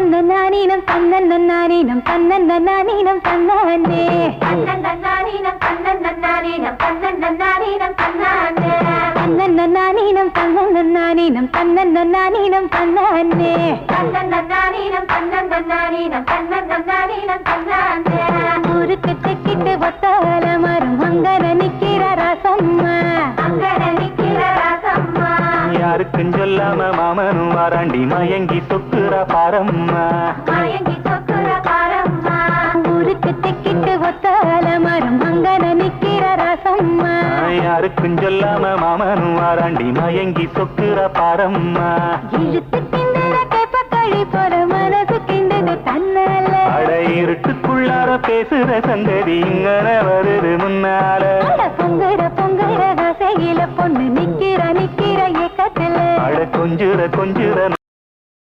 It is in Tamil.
தன்னன்னானீனம் தன்னன்னானீனம் தன்னன்னானீனம் தன்னானே தன்னன்னானீனம் தன்னன்னானீனம் தன்னன்னானீனம் தன்னானே தன்னன்னானீனம் தன்னன்னானீனம் தன்னன்னானீனம் தன்னானே தன்னன்னானீனம் தன்னன்னானீனம் தன்னன்னானீனம் தன்னானே ஊருக்கு தெக்கிட்டு ஒத்தால மரம் அங்கன நிக்கிற ராசம்மா அங்கன நிக்கிற ராசம்மா யாருக்கும் சொல்லாம மாமனும் வாராண்டி மயங்கி சொக்குற பாரம்மா மயங்கி சொக்குற பாரம்மா ஊருக்கு தெக்கிட்டு ஒத்தால மரம் அங்கன நிக்கிற ராசம்மா யாருக்கும் சொல்லாம மாமனும் வாராண்டி மயங்கி சொக்குற பாரம்மா இழுத்து கிண்டல கேப்ப கழி போற மனசு கிண்டது தன்னால அட இருட்டுக்குள்ளார பேசுற சங்கதி இங்கன வருது முன்னால பொங்குற பொங்குற ரசையில பொண்ணு நிக்கிற நிக்கிற ஏக்கத்துல அட கொஞ்சுற கொஞ்சுற